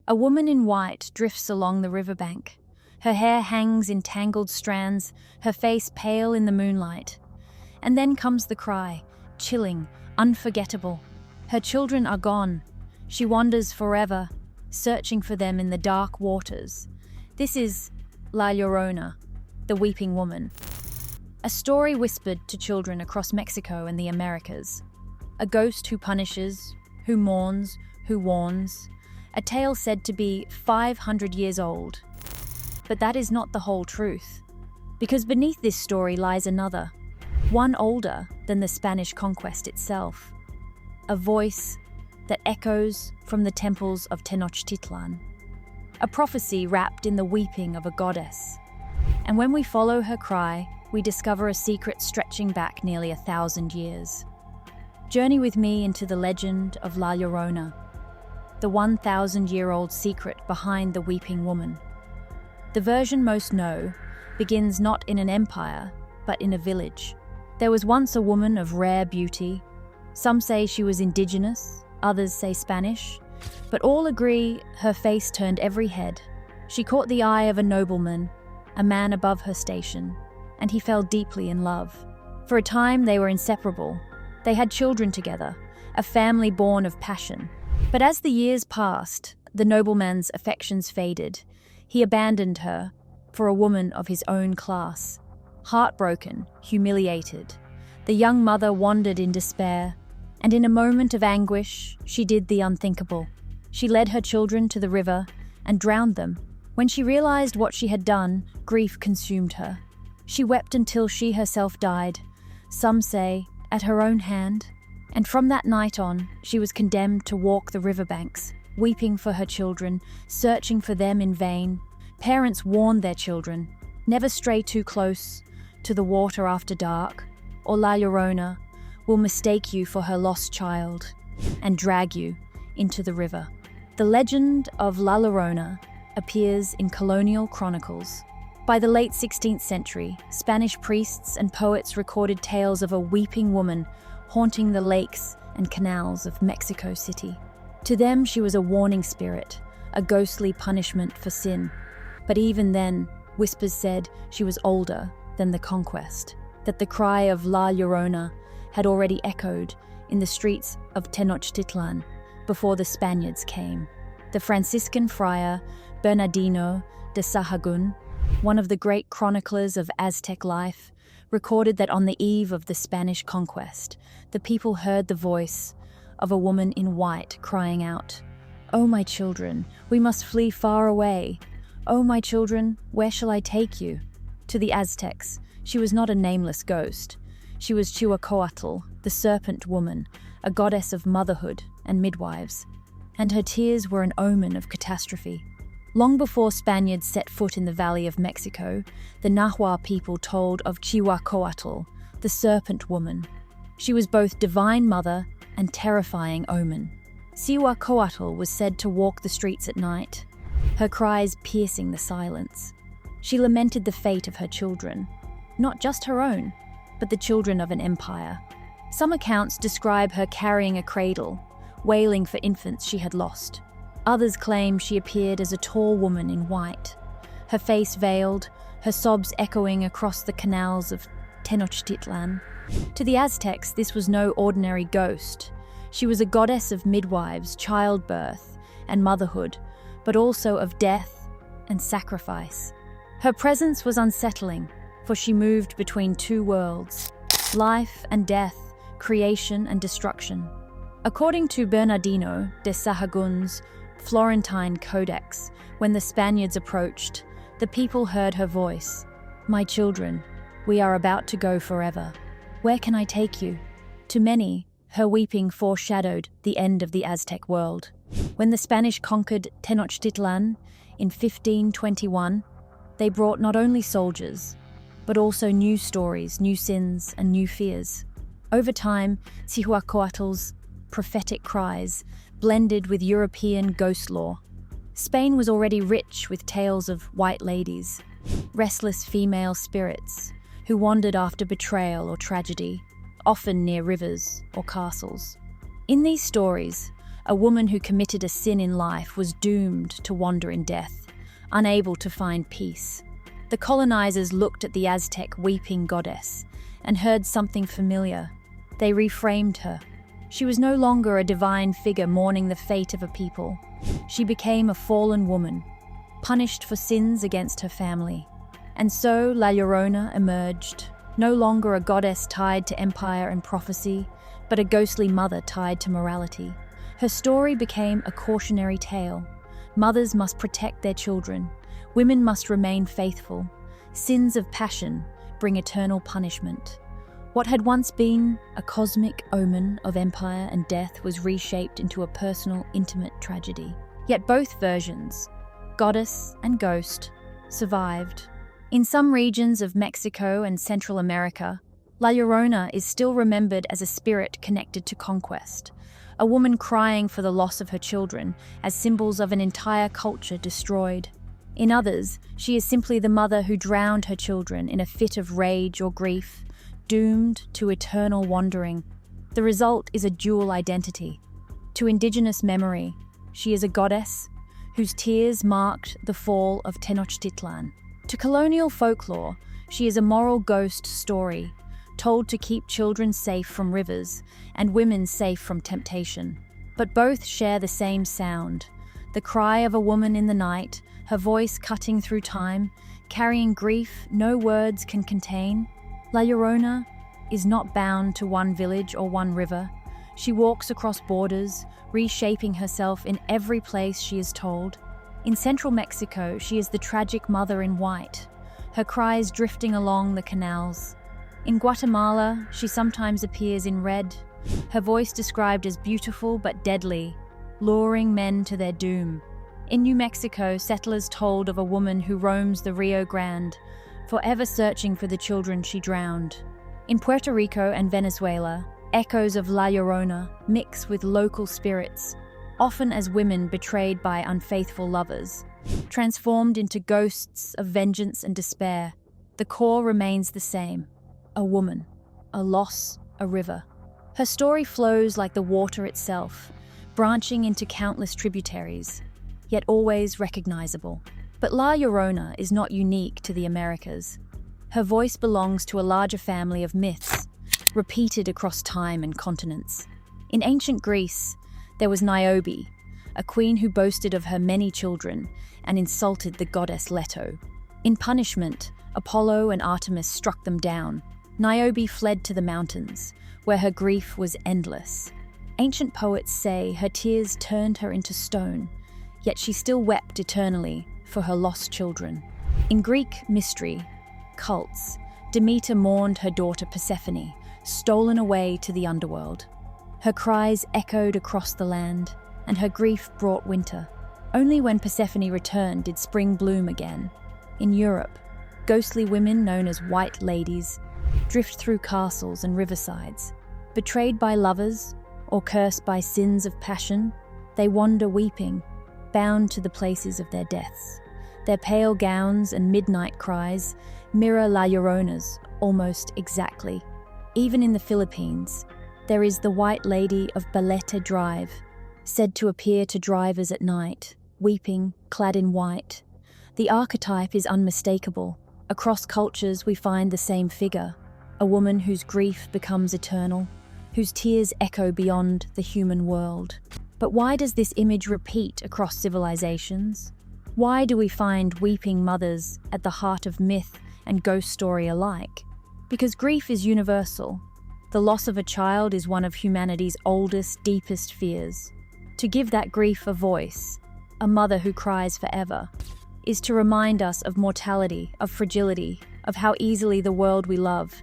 A woman in white drifts along the riverbank. Her hair hangs in tangled strands, her face pale in the moonlight. And then comes the cry, chilling, unforgettable. Her children are gone. She wanders forever, searching for them in the dark waters. This is La Llorona, the weeping woman. A story whispered to children across Mexico and the Americas. A ghost who punishes, who mourns, who warns. A tale said to be 500 years old. But that is not the whole truth. Because beneath this story lies another, one older than the Spanish conquest itself. A voice that echoes from the temples of Tenochtitlan. A prophecy wrapped in the weeping of a goddess. And when we follow her cry, we discover a secret stretching back nearly 1,000 years. Journey with me into the legend of La Llorona, the 1,000-year-old secret behind the weeping woman. The version most know begins not in an empire, but in a village. There was once a woman of rare beauty. Some say she was indigenous, others say Spanish, but all agree her face turned every head. She caught the eye of a nobleman, a man above her station, and he fell deeply in love. For a time they were inseparable. They had children together, a family born of passion. But as the years passed, the nobleman's affections faded. He abandoned her for a woman of his own class. Heartbroken, humiliated, the young mother wandered in despair, and in a moment of anguish, she did the unthinkable. She led her children to the river and drowned them. When she realized what she had done, grief consumed her. She wept until she herself died, some say, at her own hand. And from that night on, she was condemned to walk the riverbanks, weeping for her children, searching for them in vain. Parents warned their children, never stray too close to the water after dark, or La Llorona will mistake you for her lost child and drag you into the river. The legend of La Llorona appears in colonial chronicles. By the late 16th century, Spanish priests and poets recorded tales of a weeping woman haunting the lakes and canals of Mexico City. To them, she was a warning spirit, a ghostly punishment for sin. But even then, whispers said she was older than the conquest, that the cry of La Llorona had already echoed in the streets of Tenochtitlan before the Spaniards came. The Franciscan friar Bernardino de Sahagún, one of the great chroniclers of Aztec life, recorded that on the eve of the Spanish conquest, the people heard the voice of a woman in white crying out, "Oh, my children, we must flee far away. Oh, my children, where shall I take you?" To the Aztecs, she was not a nameless ghost. She was Cihuacoatl, the serpent woman, a goddess of motherhood and midwives. And her tears were an omen of catastrophe. Long before Spaniards set foot in the Valley of Mexico, the Nahua people told of Cihuacoatl, the serpent woman. She was both divine mother and terrifying omen. Cihuacoatl was said to walk the streets at night, her cries piercing the silence. She lamented the fate of her children, not just her own, but the children of an empire. Some accounts describe her carrying a cradle, wailing for infants she had lost. Others claim she appeared as a tall woman in white, her face veiled, her sobs echoing across the canals of Tenochtitlan. To the Aztecs, this was no ordinary ghost. She was a goddess of midwives, childbirth, and motherhood, but also of death and sacrifice. Her presence was unsettling, for she moved between two worlds, life and death, creation and destruction. According to Bernardino de Sahagún's Florentine Codex, when the Spaniards approached, the people heard her voice, "My children, we are about to go forever. Where can I take you?" To many, her weeping foreshadowed the end of the Aztec world. When the Spanish conquered Tenochtitlan in 1521, they brought not only soldiers, but also new stories, new sins, and new fears. Over time, Cihuacoatl's prophetic cries blended with European ghost lore. Spain was already rich with tales of white ladies, restless female spirits who wandered after betrayal or tragedy, often near rivers or castles. In these stories, A woman who committed a sin in life was doomed to wander in death, unable to find peace. The colonizers looked at the Aztec weeping goddess and heard something familiar. They reframed her. She was no longer a divine figure mourning the fate of a people. She became a fallen woman, punished for sins against her family. And so La Llorona emerged, no longer a goddess tied to empire and prophecy, but a ghostly mother tied to morality. Her story became a cautionary tale. Mothers must protect their children. Women must remain faithful. Sins of passion bring eternal punishment. What had once been a cosmic omen of empire and death was reshaped into a personal, intimate tragedy. Yet both versions, goddess and ghost, survived. In some regions of Mexico and Central America, La Llorona is still remembered as a spirit connected to conquest, a woman crying for the loss of her children as symbols of an entire culture destroyed. In others, she is simply the mother who drowned her children in a fit of rage or grief, doomed to eternal wandering. The result is a dual identity. To indigenous memory, she is a goddess whose tears marked the fall of Tenochtitlan. To colonial folklore, she is a moral ghost story, told to keep children safe from rivers and women safe from temptation. But both share the same sound, the cry of a woman in the night, her voice cutting through time, carrying grief no words can contain. La Llorona is not bound to one village or one river. She walks across borders, reshaping herself in every place she is told. In central Mexico, she is the tragic mother in white, her cries drifting along the canals. In Guatemala, she sometimes appears in red, her voice described as beautiful but deadly, luring men to their doom. In New Mexico, settlers told of a woman who roams the Rio Grande, forever searching for the children she drowned. In Puerto Rico and Venezuela, echoes of La Llorona mix with local spirits, often as women betrayed by unfaithful lovers. Transformed into ghosts of vengeance and despair, the core remains the same: a woman, a loss, a river. Her story flows like the water itself, branching into countless tributaries, yet always recognizable. But La Llorona is not unique to the Americas. Her voice belongs to a larger family of myths, repeated across time and continents. In ancient Greece, there was Niobe, a queen who boasted of her many children and insulted the goddess Leto. In punishment, Apollo and Artemis struck them down. Niobe fled to the mountains, where her grief was endless. Ancient poets say her tears turned her into stone, yet she still wept eternally for her lost children. In Greek mystery, cults, Demeter mourned her daughter Persephone, stolen away to the underworld. Her cries echoed across the land, and her grief brought winter. Only when Persephone returned did spring bloom again. In Europe, ghostly women known as white ladies drift through castles and riversides. Betrayed by lovers or cursed by sins of passion, they wander weeping, bound to the places of their deaths. Their pale gowns and midnight cries mirror La Llorona's almost exactly. Even in the Philippines, there is the White Lady of Balete Drive, said to appear to drivers at night, weeping, clad in white. The archetype is unmistakable. Across cultures we find the same figure, a woman whose grief becomes eternal, whose tears echo beyond the human world. But why does this image repeat across civilizations? Why do we find weeping mothers at the heart of myth and ghost story alike? Because grief is universal. The loss of a child is one of humanity's oldest, deepest fears. To give that grief a voice, a mother who cries forever, is to remind us of mortality, of fragility, of how easily the world we love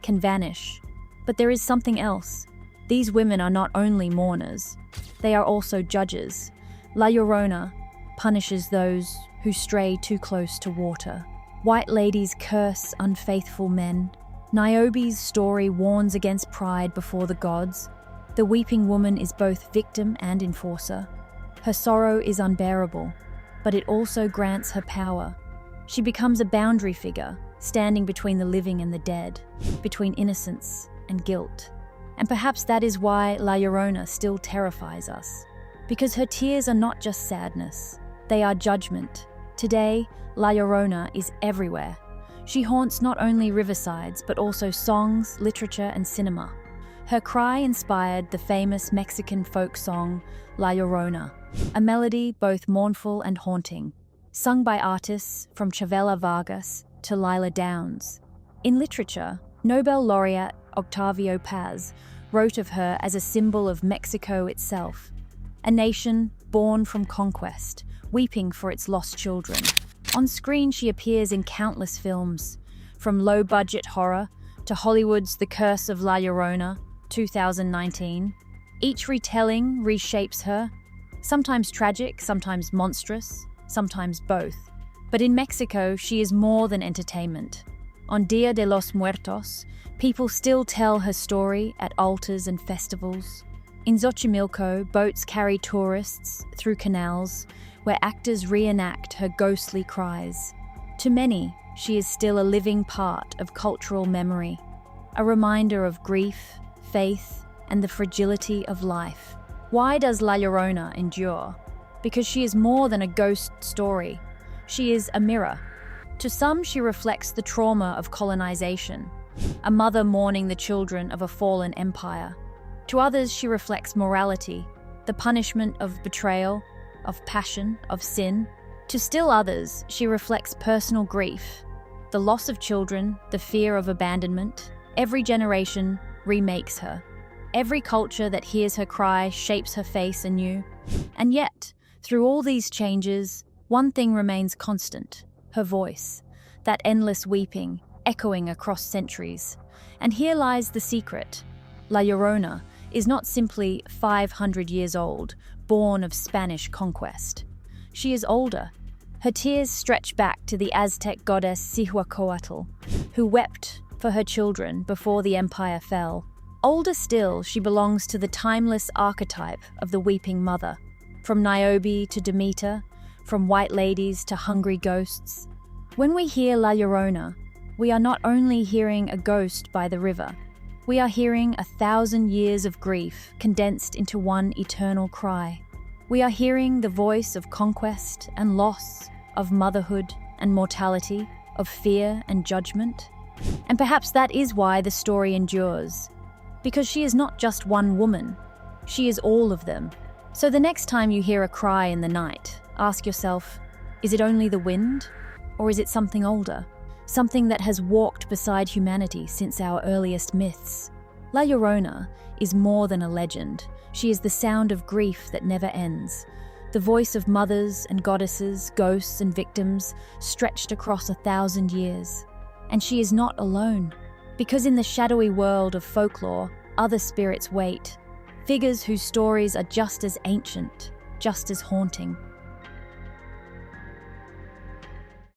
can vanish. But there is something else. These women are not only mourners, they are also judges. La Llorona punishes those who stray too close to water. White ladies curse unfaithful men. Niobe's story warns against pride before the gods. The weeping woman is both victim and enforcer. Her sorrow is unbearable, but it also grants her power. She becomes a boundary figure, standing between the living and the dead, between innocence and guilt. And perhaps that is why La Llorona still terrifies us. because her tears are not just sadness, they are judgment. Today, La Llorona is everywhere. She haunts not only riversides, but also songs, literature, and cinema. Her cry inspired the famous Mexican folk song, La Llorona, a melody both mournful and haunting, sung by artists from Chavela Vargas to Lila Downs. In literature, Nobel laureate Octavio Paz wrote of her as a symbol of Mexico itself, a nation born from conquest, weeping for its lost children. On screen, she appears in countless films, from low-budget horror to Hollywood's The Curse of La Llorona, 2019. Each retelling reshapes her, sometimes tragic, sometimes monstrous, sometimes both. But in Mexico, she is more than entertainment. On Dia de los Muertos, people still tell her story at altars and festivals. In Xochimilco, boats carry tourists through canals, where actors reenact her ghostly cries. To many, she is still a living part of cultural memory, a reminder of grief, faith, and the fragility of life. Why does La Llorona endure? Because she is more than a ghost story. She is a mirror. To some, she reflects the trauma of colonization, a mother mourning the children of a fallen empire. To others, she reflects morality, the punishment of betrayal, of passion, of sin. To still others, she reflects personal grief, the loss of children, the fear of abandonment. Every generation remakes her. Every culture that hears her cry shapes her face anew. And yet, through all these changes, one thing remains constant: her voice, that endless weeping, echoing across centuries. And here lies the secret. La Llorona is not simply 500 years old, born of Spanish conquest. She is older. Her tears stretch back to the Aztec goddess Cihuacoatl, who wept for her children before the empire fell. Older still, she belongs to the timeless archetype of the weeping mother. From Niobe to Demeter, from white ladies to hungry ghosts. When we hear La Llorona, we are not only hearing a ghost by the river, we are hearing 1,000 years of grief condensed into one eternal cry. We are hearing the voice of conquest and loss, of motherhood and mortality, of fear and judgment. And perhaps that is why the story endures. Because she is not just one woman, she is all of them. So the next time you hear a cry in the night, ask yourself, is it only the wind? Or is it something older? Something that has walked beside humanity since our earliest myths. La Llorona is more than a legend. She is the sound of grief that never ends. The voice of mothers and goddesses, ghosts and victims, stretched across 1,000 years. And she is not alone. Because in the shadowy world of folklore, other spirits wait. Figures whose stories are just as ancient, just as haunting.